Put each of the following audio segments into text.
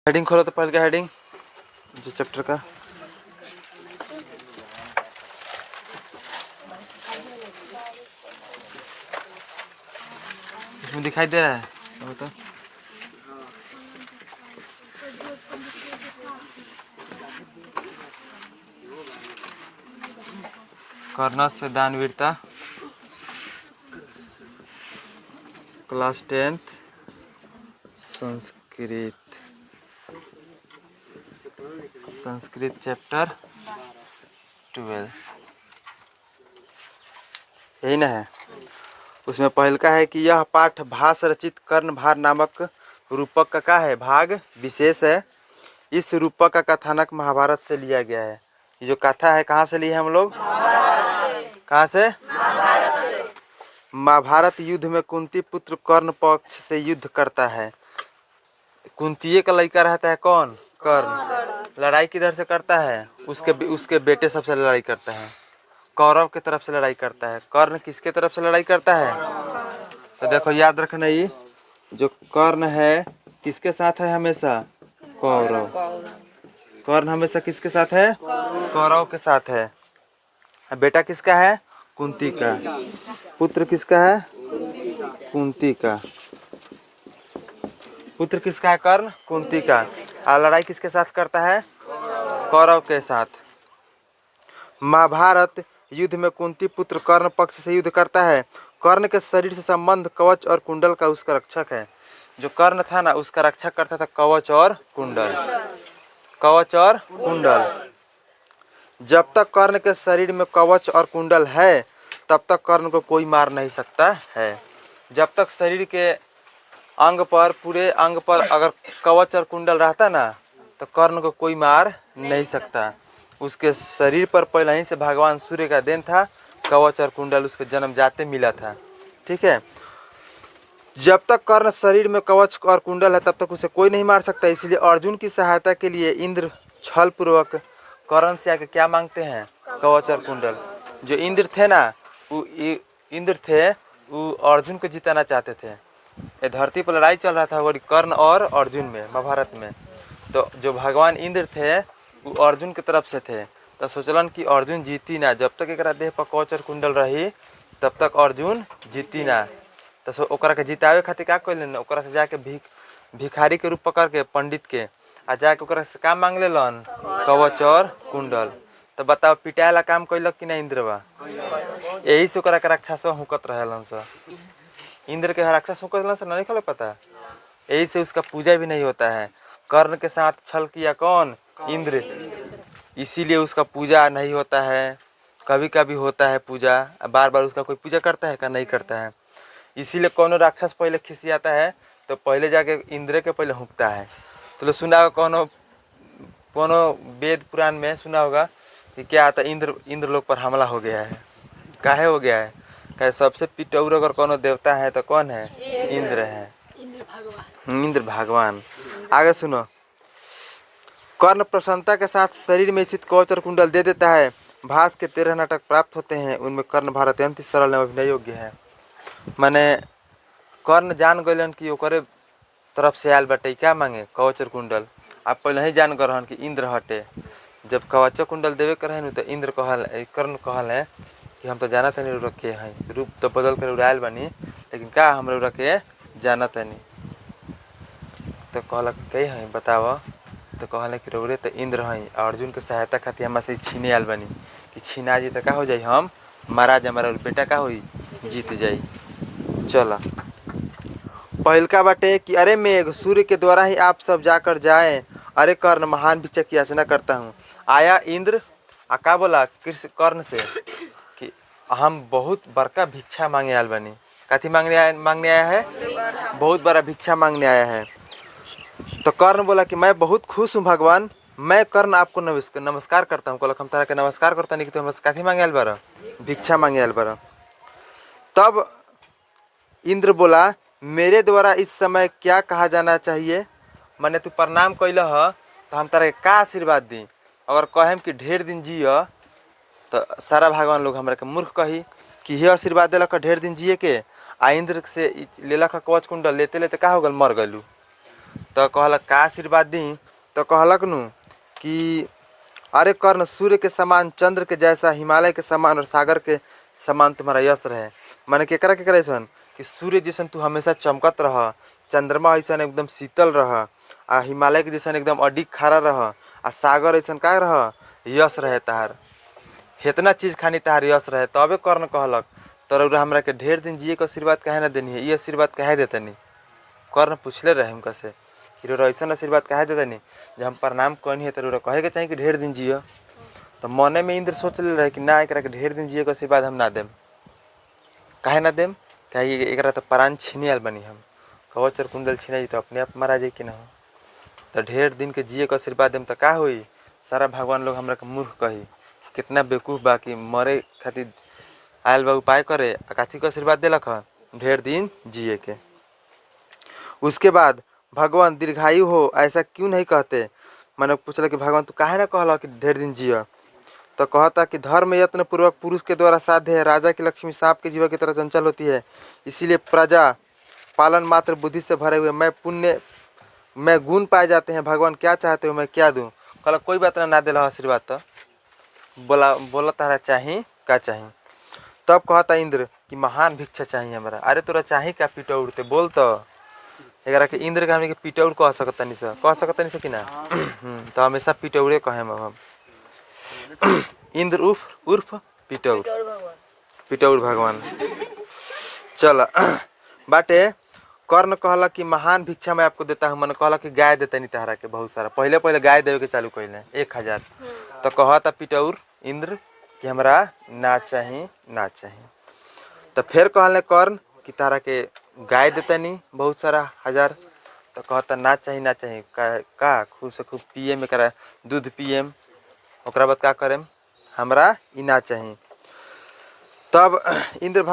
Heading खोलो तो पहले का हेडिंग जो चैप्टर का इसमें दिखाई दे रहा है तो कर्ण से दानवीरता क्लास 10th संस्कृत चैप्टर 12 यही ना है। उसमें पहल का है कि यह पाठ भास रचित कर्णभार नामक रूपक का क्या है, भाग विशेष है। इस रूपक का कथानक महाभारत से लिया गया है। ये जो कथा है कहाँ से ली है हम लोग, कहाँ से? महाभारत युद्ध में कुंती पुत्र कर्ण पक्ष से युद्ध करता है। कुंतीये का लड़का रहता है कौन, कर्ण। लड़ाई किधर से करता है, उसके बेटे सबसे लड़ाई करता है, कौरव की तरफ से लड़ाई करता है। कर्ण किसके तरफ से लड़ाई करता है? तो देखो याद रखना, ये जो कर्ण है किसके साथ है हमेशा, कौरव। कर्ण हमेशा किसके साथ है, कौरव के साथ है। बेटा किसका है, कुंती का। पुत्र किसका है, कुंती का। पुत्र किसका है, कर्ण, कुंती का। और लड़ाई किसके साथ करता है, कौरव के साथ। महाभारत युद्ध में कुंती पुत्र कर्ण पक्ष से युद्ध करता है। कर्ण के शरीर से संबंध कवच और कुंडल का उसका रक्षक है। जो कर्ण था ना, उसका रक्षक करता था कवच और कुंडल, कवच और कुंडल। जब तक कर्ण के शरीर में कवच और कुंडल है तब तक कर्ण को कोई मार नहीं सकता है। जब तक शरीर के अंग पर, पूरे अंग पर अगर कवच और कुंडल रहता ना तो कर्ण को कोई मार नहीं सकता। उसके शरीर पर पहले ही से भगवान सूर्य का देन था, कवच और कुंडल उसके जन्म जाते मिला था। ठीक है, जब तक कर्ण शरीर में कवच और कुंडल है तब तक उसे कोई नहीं मार सकता। इसलिए अर्जुन की सहायता के लिए इंद्र छल पूर्वक कर्ण से आके क्या मांगते हैं, कवच और कुंडल। जो इंद्र थे ना, वो इंद्र थे, वो अर्जुन को जिताना चाहते थे। ये धरती पर लड़ाई चल रहा था वो कर्ण और अर्जुन में, महाभारत में। तो जो भगवान इंद्र थे वो अर्जुन की तरफ से थे। तो सोचलन कि अर्जुन जीती ना, जब तक एक देह पर कवच और कुंडल रही तब तक अर्जुन जीती ना। तो ओकरा के जितावे खातिर क्या कैलन, ओकरा से जाके भिखारी के रूप पकड़ के पंडित के आ जाके ओकरा से काम मांग लेलन, कवच और कुंडल। तो बताओ पिटाएला काम कैलक कि ना इंद्रवा? यही से ओकरा के राक्षस हुकत रहेलन स। इंद्र के राक्षस हुकत से नहीं पता, यही से उसका पूजा भी नहीं होता है। कर्ण के साथ छल किया कौन, इंद्र, इसीलिए उसका पूजा नहीं होता है। कभी कभी होता है पूजा, बार बार उसका कोई पूजा करता है क्या, नहीं करता है। इसीलिए कोनो राक्षस पहले खिसियाता है तो पहले जाके इंद्र के पहले हुकता है। तो सुना होगा कोनो वेद पुराण में सुना होगा कि क्या आता, इंद्र लोग पर हमला हो गया है। काहे हो गया है, कहे सबसे पिटौर अगर कोनो देवता है तो कौन है, इंद्र है, इंद्र भगवान। आगे सुनो, कर्ण प्रसन्नता के साथ शरीर में स्थित कवच और कुंडल दे देता है। भास के 13 नाटक प्राप्त होते हैं, उनमें कर्ण भारत अत्यंत सरल एवं अभिनय योग्य है। माने कर्ण जान गलन कि ओकरे तरफ से आयल बाटे क्या मांगे, कवच और कुंडल। आप पहले ही जान कर रहन कि इंद्र हटे। जब कवच कुंडल देवे कर तो इंद्र कहल, कर्ण कहल है कि हम तो जाना तनी रखे हैं, रूप तो बदल कर उड़ायल बनी, लेकिन का हम रखे जाना तनी। तो कहलक कही है बताव, तो कहल कि रौरे तो इंद्र हैं, अर्जुन के सहायता खातिर हमारे से छीने आयल बनी कि छीना जी तो का हो जाई, हम मारा जा, हमारा बेटा का हुई, जीत जाई। चला पहलका बाटे कि अरे मेघ, सूर्य के द्वारा ही आप सब जाकर जाएं। अरे कर्ण, महान भिक्षा की याचना करता हूँ। आया इंद्र का बोला कर्ण से कि हम बहुत बड़का भिक्षा मांगे आयल बनी। कथी मांगने आया है, बहुत बड़ा भिक्षा मांगने आया है। तो कर्ण बोला कि मैं बहुत खुश हूँ भगवान, मैं कर्ण आपको नमस्कार करता हूँ। कहलक हम तारा के नमस्कार करता नहीं कि तुम कथी मांगे आयल बारा, भिक्षा मांगे आयल बारा। तब इंद्र बोला मेरे द्वारा इस समय क्या कहा जाना चाहिए, मैंने तू प्रणाम कैल ह तो हम तारा के का आशीर्वाद दी। अगर कहें कि ढेर दिन जिय तो सारा भगवान लोग हमरा के मूर्ख कही कि हे आशीर्वाद दिलक ढेर दिन जिए के, आ इंद्र से लेलक कवच कुंडल, लेते लेते का हो गल, मर गलू। तो कहलक का आशीर्वाद दी, तो कहलक नु कि अरे कर्ण, सूर्य के समान, चंद्र के जैसा, हिमालय के समान और सागर के समान तुम्हारा यश रहे। माने केकरा केकरा ऐसन कि सूर्य जैसन तू हमेशा चमकत रह, चंद्रमा ऐसा एकदम शीतल रह, आ हिमालय के जैसन एकदम अडिग खारा रह, आ सागर ऐसा का रह यश रहे तहार, इतना चीज खानी तहार यश रहे। तबे कर्ण कहलक तोरा हमरा के ढेर दिन जिए के आशीर्वाद काहे ना देनी है, ये आशीर्वाद काहे देतनी। कर्ण पूछले रहे उनका से कि रो ऐसा आशीर्वाद काहे देतनी, जब हम प्रणाम कहनी है तो कहे के चाहिए कि ढेर दिन जियो। तो मने में इंद्र सोच ले रहे कि ना एकरा के ढेर दिन जिए के आशीर्वाद हम ना देम। काहे ना देम, कहे एकरा तो प्राण छीने आल बनी हम, कवच और कुंडल छीना तो अपने आप मारा जाए कि ना हो। तो ढेर दिन के जिए के आशीर्वाद देम तो का होई, सारा भगवान लोग हमरा के मूर्ख कही, कितना बेवकूफ़ बा कि मरे खातिर आयल बा उपाय करे, काथी के आशीर्वाद दिलक ह ढेर दिन जिए के। उसके बाद भगवान दीर्घायु हो ऐसा क्यों नहीं कहते। मैंने पूछला कि भगवान तू काहे ना कहला कि ढेर दिन जिया। तो कहता कि धर्म यत्न पूर्वक पुरुष के द्वारा साध्य है, राजा की लक्ष्मी सांप के जीवा की तरह चंचल होती है, इसीलिए प्रजा पालन मात्र बुद्धि से भरे हुए मैं गुण पाए जाते हैं। भगवान क्या चाहते हो मैं क्या दूं। कहला कोई बात ना दिला आशीर्वाद, तो बोला तारा चाही का चाही। तब कहता इंद्र कि महान भिक्षा चाहिए हमारा। अरे तोरा चाही का पीटा उड़ते बोल, तो एकरा के इंद्र के हमने के पीटौर कह सकतनी से कि ना। तो हमेशा पीटौरे कहे हम इंद्र उर्फ पीटौर भगवान। चल बाटे कर्ण कहला कि महान भिक्षा मैं आपको देता हूँ। मन कहला कि गाय देता नहीं तहरा के बहुत सारा, पहले गाय देवे के चालू कैले 1000। तो कहता पीटौर इंद्र कि हमरा ना चाही ना चाही। तो फिर कहले कर्ण कि तारा के गाय देता नहीं बहुत सारा 1000। तो कहता ना चाही का खूब से खूब पिए में करा दूध पिएम, ओकरा बाद का करेम, हमरा ई ना चाही। तब इंद्र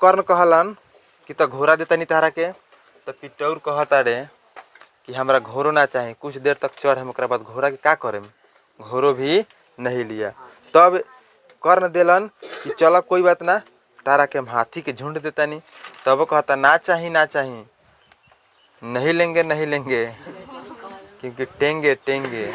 कर्ण कहलन कि तो घोड़ा देता नहीं तारा के। तो पिटौर कहता रे कि हमरा घोड़ो ना चाही, कुछ देर तक चढ़ हम, ओकरा बाद घोड़ा के का करेम, घोड़ो भी नहीं लिया। तब कर्ण देलन कि चलो कोई बात ना, तारा के हम हाथी के झुंड देता नहीं। तब कहता ना चाही नहीं लेंगे क्योंकि टेंगे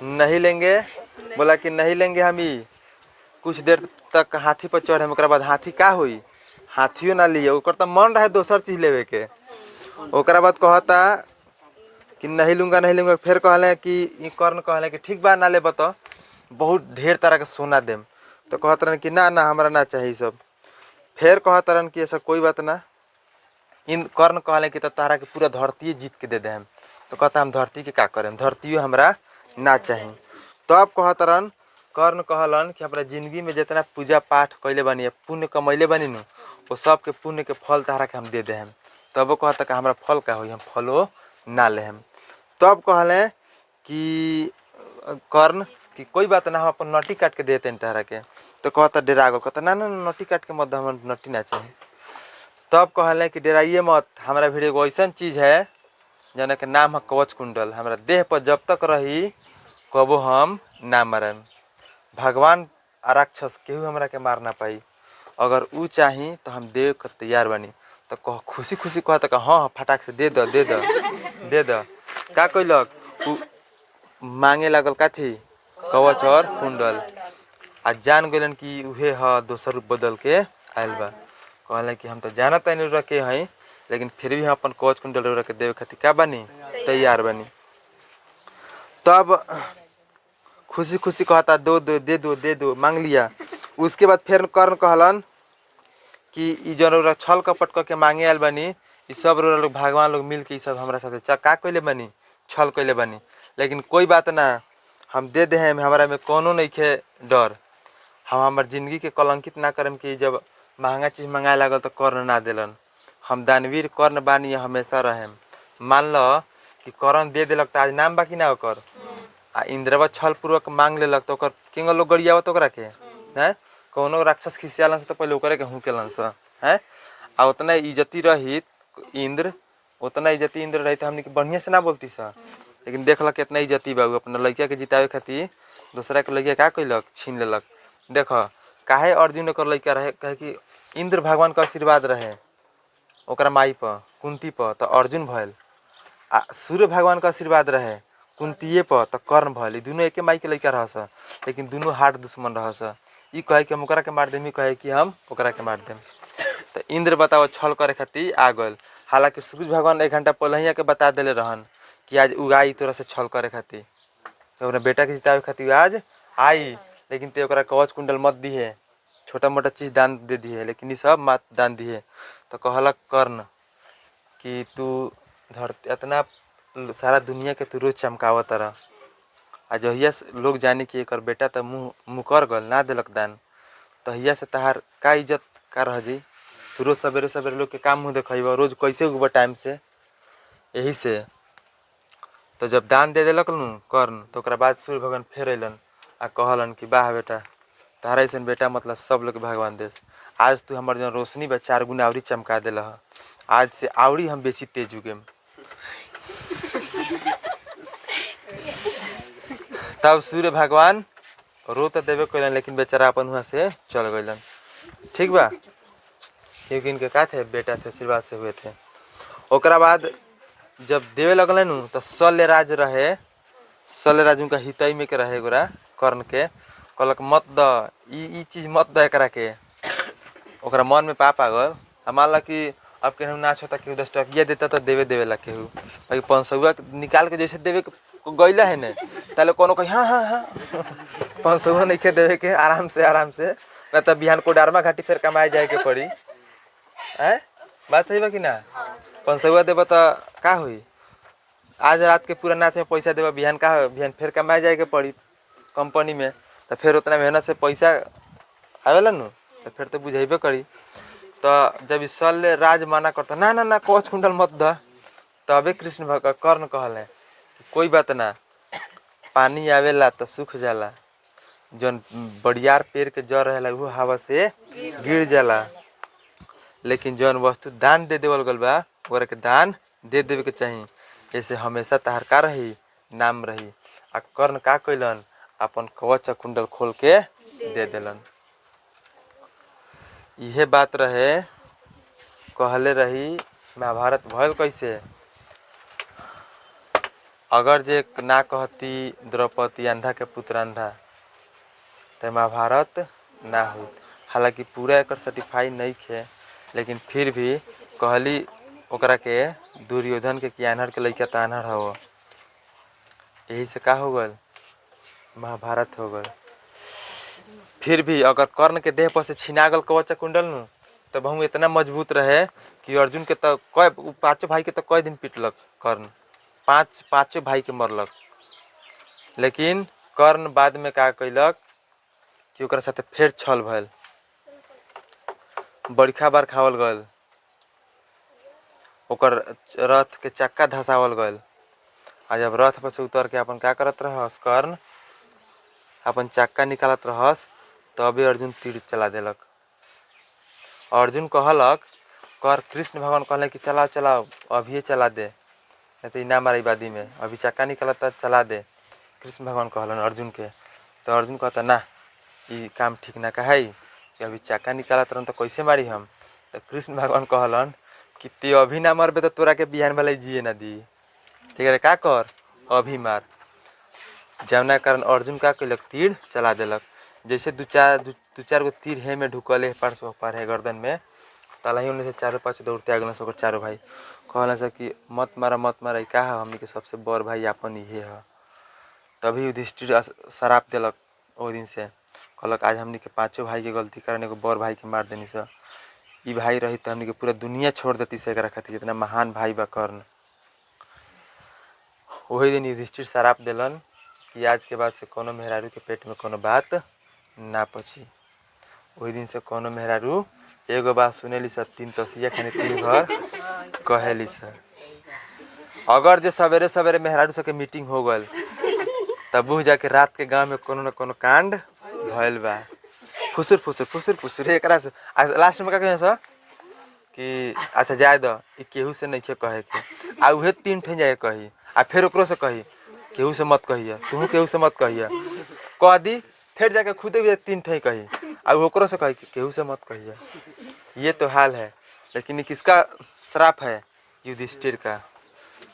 नहीं लेंगे। बोला कि नहीं लेंगे हम ही, कुछ देर तक हाथी पर चढ़े, ओकरा बाद हाथी का हुई, हाथियों ना लिए, ओकर तो मन रहे दोसर चीज लेवे के। ओकरा बाद कहता कि नहीं लूंगा। फिर कहले कि कर्ण कहले कि ठीक बा ना ले बता, बहुत ढेर तरह के सोना देम। तो कहत रहन कि ना हमरा ना चाहिए सब। फिर कहत रहन कि ऐसा कोई बात ना। इन कर्ण कहले कि तो तारा के पूरा धरती जीत के दे दे हम। तो कहता हम धरती के का करें, धरतियों हमरा ना चाहिए। तब कहत रहन कर्ण कहलन कि हमरा जिंदगी में जितना पूजा पाठ कैले बनी, पुण्य कमैले बनी नु, वो सब के पुण्य के फल तारा के हम दे दे हम। तब कहता कि हमरा फल का होई, हम फलो ना ले हम। तब कहले कि कर्ण कि कोई बात ना, हम अपन नटी काट के देते हैं तारा के। तो कहता डेरा गो, कहता ना नटी काट के मत, हम नटी ना चाहिए। तब कहले कि डराइए मत, हमारा भी एगो ऐसा चीज है जना के नाम है कवच कुंडल, हमारा देह पर जब तक रही कबो हम ना मरम। भगवान राक्षस केहू हमरा के मार ना पाई, अगर ऊ चाही तो हम देव के तैयार बनी। तो खुशी कहता हाँ फटाक से दे दो। का कैलक मांगे लागल काथी कवच और कुंडल, आ जान गलन कि उहे ह दोसर रूप बदल के आयल बा। कहले कि हम तो जानत नहीं रखे हैं, लेकिन फिर भी हम अपन कवच कुंडल रख के देवे खातिर का बनी तैयार बनी। तब खुशी कहता दे दो मांग लिया। उसके बाद फिर कर्ण कहलन कि ई जन छल कपट करके मांगे आयल बनी, ई सब लोग भगवान लोग मिल के सब हमारा साथे का कैले बनी, छल कैले बनी। लेकिन कोई बात ना, हम दे दे हैं, हमारा में कोनो नहीं खे डर, हम हमार जिंदगी के कलंकित ना करम कि जब महंगा चीज मंगाए लागल तो कर्ण ना दिलन। हम दानवीर कर्ण बानी हमेशा रहेम। मान लो कि कर्ण दे दिलक तो आज नाम बाकी ना ओकर, आ इंद्रवा छल पूर्वक मांग लेलक तो ओकर केंगो लोग गरियावत ओकरा के हैं। कोनो राक्षस खिसियालन से तो पहले ओकरे के हुकेलन स हैं। आ उतना इज्जती रही इंद्र, तो हमने बढ़िया से ना बोलती सा। लेकिन देखलक कितना इज्जती बा, अपना लड़का के जितावे खातिर दूसरा के लड़का का कैलक छीन लेलक। देख काहे अर्जुन ओकर लड़का रहे, कहे कि इंद्र भगवान का आशीर्वाद रहे ओकरा माई पर कुंती पर, तो अर्जुन भयल। सूर्य भगवान का आशीर्वाद रहे कुंतीये पर तो कर्ण भल दोनों एक माई के लड़का रहस, लेकिन दोनों हार्ड दुश्मन रहस। ई कहे कि हम ओकरा के मार देम, ई कहे कि हम ओकरा के मार देम। तो इंद्र बताओ छल करे खातिर आ गल। हालांकि सूर्य भगवान 1 घंटा पहले ही के बता दिले रहन कि आज उ आई तोरा से छल करे खातिर, तो अपने बेटा के जितावे खातिर आज आई। लेकिन ते ओकरा कवच कुंडल मत दिए, छोटा मोटा चीज दान दे दिए, लेकिन ये सब मत दान दिए। तो कहलक कर्ण कि तू धरती इतना सारा दुनिया के तू रोज चमकावत रह, आ जहिया से लोग जानी कि एक बेटा तो मुँह मुकर गल ना दिलक दान, तहिया से तहार का इज्जत का रह जी। तू रोज सवेरे सवेरे लोग के काम मुँह देखब, रोज कैसे उगब टाइम से। यही से तो जब दान दे दिलक नु कर्ण, तो ओकरा बाद सूर्य भगवान फिर अलन आ कहलन कि वाह बेटा, तारा ऐसा बेटा मतलब सब लोग भगवान देश। आज तू हमार जो रोशनी बा 4 गुना आवरी चमका दिल, आज से आवरी हम बेसी तेज उगेम। तब सूर्य भगवान रो तो देवे कैलन, लेकिन बेचारा अपन वहाँ से चल गलन। ठीक बा, क्योंकि इनके का थे बेटा थे, आशीर्वाद से हुए थे। ओकरा बाद जब देवे लगलन तो शल्यराज रहे, शल्यराज उनका हितई में के रहे गोरा कर्ण के, कहलक मत द ई चीज मत द एकरा के। ओकरा मन में पाप आ गल। मान ला कि अब केहू नाच होता, केहू 10 टकिया देता तो देवे देवे ला केहू, बाकी 500 निकाल के जैसे देवे गईला है न, ताले कोनो कही हाँ हाँ हाँ 500 नहीं के देवे के, आराम से न तो बिहान को डारमा घाटी फिर कमाए जाए के पड़ी। बात सही बा कि ना? 500 देव तो का हुई, आज रात के पूरा नाच में पैसा देव, बिहान का बिहान फिर कमाए जाए के पड़ी कंपनी में, तो फिर उतना मेहनत से पैसा आवेला नु, तो फिर तो बुझेबे करी। तो जब शल्य राज माना करता ना ना ना कवच कुंडल मत द, तबे कृष्ण भगवान कर्ण कहले कोई बात ना, पानी आवेला तो सूख जाला, जौन बड़ियार पेड़ के जड़ रहेला वो हवा से गिर जाला, लेकिन जौन वस्तु दान दे देवल गल बा ओकरा के दान दे देवे के चाहिए। ऐसे हमेशा तहार का रही नाम रही। आ कर्ण का कैलन, अपन कवच कुंडल खोल के दे देलन। यह बात रहे, कहले रही महाभारत भयल कैसे। अगर जे ना कहती द्रौपदी अंधा के पुत्र अंधा, तो महाभारत ना हो। हालांकि पूरा एक सर्टिफाई नहीं खे, लेकिन फिर भी कहली ओकरा के दुर्योधन के कि आन्हर के लड़का तो आन्हर हो, यही से का हो गल महाभारत हो गल। फिर भी अगर कर्ण के देह पर से छिना गल कवच कुंडल नु, तब हम इतना मजबूत रहे कि अर्जुन के तो कई 5 भाई के तो कई दिन पिटलक कर्ण, 5 भाई के मरलक। लेकिन कर्ण बाद में का कैलक कि ओकरा साथे फिर छल भल, बड़खा बार खावल गल, ओकर रथ के चक्का धसावल गल। आ जब रथ पर से उतर के अपन का करत रहस कर्ण, अपन चक्का निकालत रहस, तबे अर्जुन तीर चला देलक। अर्जुन कहलक कर कृष्ण भगवान कहले कि चलाओ चलाओ अभी चला दे, नहीं तो ना मारी बादी में, अभी चक्का निकलता चला दे। कृष्ण भगवान कहलन अर्जुन के, तो अर्जुन कहता ना ये काम ठीक ना कहे कि अभी चक्का निकालत रहन तो कैसे मारी हम। तो कृष्ण भगवान कहलन कि ते अभी ना मरबे तो तोरा के बिहान वाले जिए ना दी, ठीक है का कर अभी मार। जमुना कारण अर्जुन का कैलक तीर चला देलक। जैसे दू चार गो तीर है में ढुकल है पर है गर्दन में, तलाही उन्हें से 4-5 दौड़ते आगल से 4 भाई कहला से कि मत मारा का है, हमनी के सबसे बड़ भाई अपन ये है। तभी युधिष्ठिर शराप दिलक ओ दिन से, कहलक आज हमनी के 5 भाई के गलती कारण एगो बड़ भाई के मार देनी से, ई भाई रही तो हमनी के पूरा दुनिया छोड़ देती से एकरा खातिर, जितना महान भाई बा कर्ण। वही दिन युधिष्ठिर शराप दिलन कि आज के बाद से कोनो मेहरारू के पेट में कोनो बात ना पची। वही दिन से कोनो मेहरारू एगो बात सुनेली से 3 तसिया खाने 3 घर कहेली से। अगर जे सवेरे सवेरे मेहरारू सबके मीटिंग हो गल, तब बुझ जाके रात के गांव में कोनो न कोनो कांड भइल बा। फुसुर फुसुर एकरा से लास्ट में का कहे सर कि अच्छा जाए द ई केहू से नहीं कहे के, आ उहे 3 ठे जाए कही, आ फिर ओकरो से कही केहू से मत कहिए, तू केहू से मत कहिए, कह दी फिर जाके खुदे भी 3 ठे कही, आ ओकरो से कही केहू से मत कहिए। ये तो हाल है, लेकिन किसका श्राप है? युधिष्ठिर का।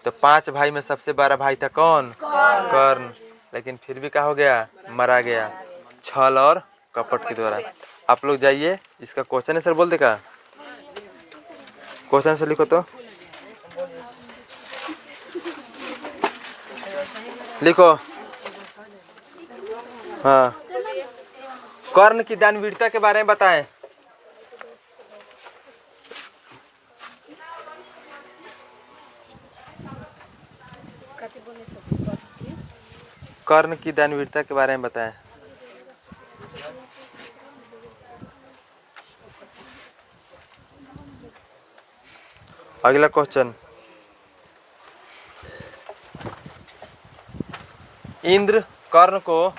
तो 5 भाई में सबसे बड़ा भाई था कौन? कर्ण। लेकिन फिर भी क्या हो गया? मरा गया छल और कपट के द्वारा। आप लोग जाइए, इसका क्वेश्चन आंसर बोल देगा। क्वेश्चन आंसर लिखो तो लिखो। हाँ, कर्ण की दानवीरता के बारे में बताएं। कर्ण की दानवीरता के बारे में बताएं। अगला क्वेश्चन, इंद्र कर्ण को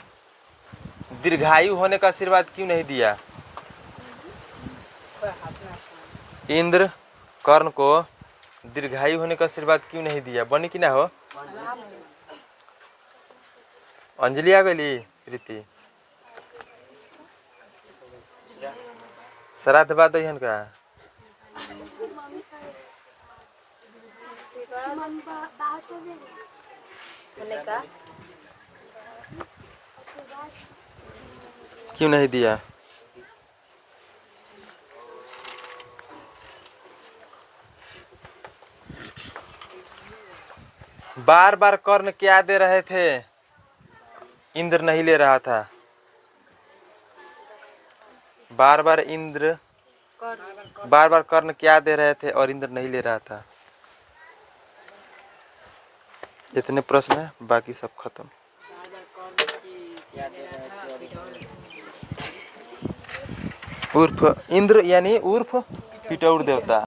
दीर्घायु होने का आशीर्वाद क्यों नहीं दिया? इंद्र कर्ण को दीर्घायु होने का आशीर्वाद क्यों नहीं दिया? बनी कि ना हो? अंजलि आ गई प्रीति श्राद्ध बाद का क्यों नहीं दिया? बार बार कर्ण क्या दे रहे थे, इंद्र नहीं ले रहा था। बार बार कर्ण क्या दे रहे थे और इंद्र नहीं ले रहा था। इतने प्रश्न है, बाकी सब खत्म। उर्फ इंद्र यानी उर्फ पिटौर देवता।